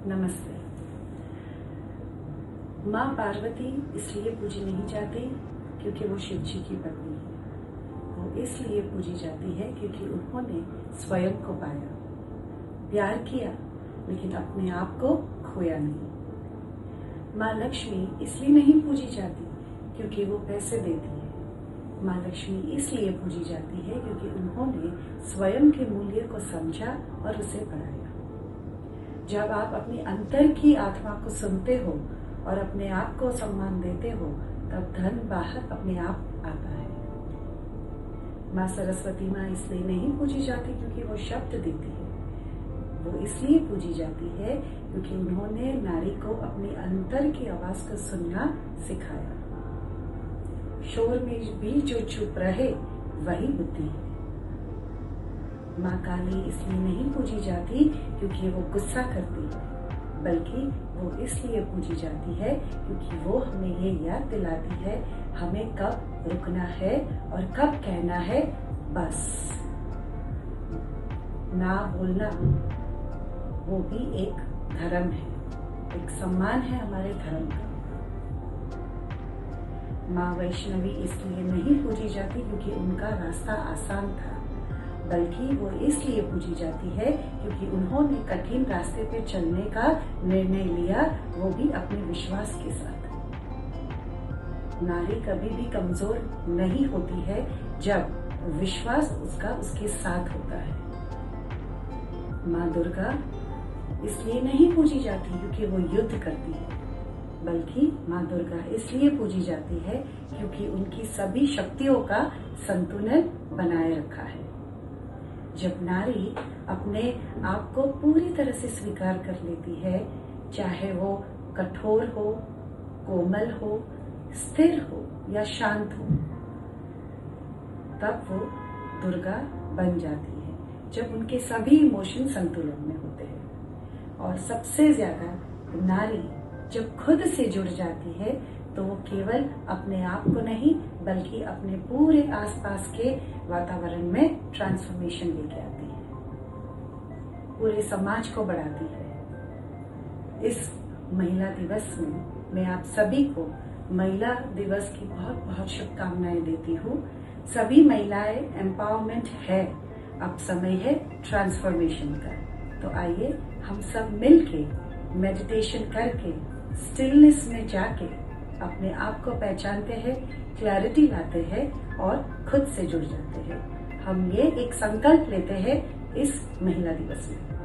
नमस्ते। माँ पार्वती इसलिए पूजी नहीं जाती क्योंकि वो शिव जी की पत्नी है। वो इसलिए पूजी जाती है क्योंकि उन्होंने स्वयं को पाया, प्यार किया, लेकिन अपने आप को खोया नहीं। माँ लक्ष्मी इसलिए नहीं पूजी जाती क्योंकि वो पैसे देती है। माँ लक्ष्मी इसलिए पूजी जाती है क्योंकि उन्होंने स्वयं के मूल्य को समझा और उसे बढ़ाया। जब आप अपनी अंतर की आत्मा को सुनते हो और अपने आप को सम्मान देते हो, तब धन बाहर अपने आप आता है। माँ सरस्वती माँ इसलिए नहीं पूजी जाती क्योंकि वो शब्द देती है। वो इसलिए पूजी जाती है क्योंकि उन्होंने नारी को अपने अंतर की आवाज को सुनना सिखाया। शोर में भी जो चुप रहे वही बुद्धि है। माँ काली इसलिए नहीं पूजी जाती क्योंकि वो गुस्सा करती है, बल्कि वो इसलिए पूजी जाती है क्योंकि वो हमें ये याद दिलाती है हमें कब रुकना है और कब कहना है बस। ना बोलना वो भी एक धर्म है, एक सम्मान है हमारे धर्म का। माँ वैष्णवी इसलिए नहीं पूजी जाती क्योंकि उनका रास्ता आसान था, बल्कि वो इसलिए पूजी जाती है क्योंकि उन्होंने कठिन रास्ते पे चलने का निर्णय लिया, वो भी अपने विश्वास के साथ। नारी कभी भी कमजोर नहीं होती है जब विश्वास उसके साथ होता है। माँ दुर्गा इसलिए नहीं पूजी जाती क्योंकि वो युद्ध करती है, बल्कि माँ दुर्गा इसलिए पूजी जाती है क्योंकि उनकी सभी शक्तियों का संतुलन बनाए रखा है। जब नारी अपने आप को पूरी तरह से स्वीकार कर लेती है, चाहे वो कठोर हो, कोमल हो, स्थिर हो या शांत हो, तब वो दुर्गा बन जाती है। जब उनके सभी इमोशन संतुलन में होते हैं। और सबसे ज्यादा नारी जब खुद से जुड़ जाती है तो वो केवल अपने आप को नहीं बल्कि अपने पूरे आसपास के वातावरण में ट्रांसफॉर्मेशन लेके आती है, पूरे समाज को बढ़ाती है। इस महिला दिवस में मैं आप सभी को महिला दिवस की बहुत बहुत शुभकामनाएं देती हूँ। सभी महिलाएं एम्पावरमेंट है, अब समय है ट्रांसफॉर्मेशन का। तो आइए हम सब मिलके मेडिटेशन करके स्टिलनेस में जाके अपने आप को पहचानते हैं, क्लैरिटी लाते हैं और खुद से जुड़ जाते हैं। हम ये एक संकल्प लेते हैं इस महिला दिवस में।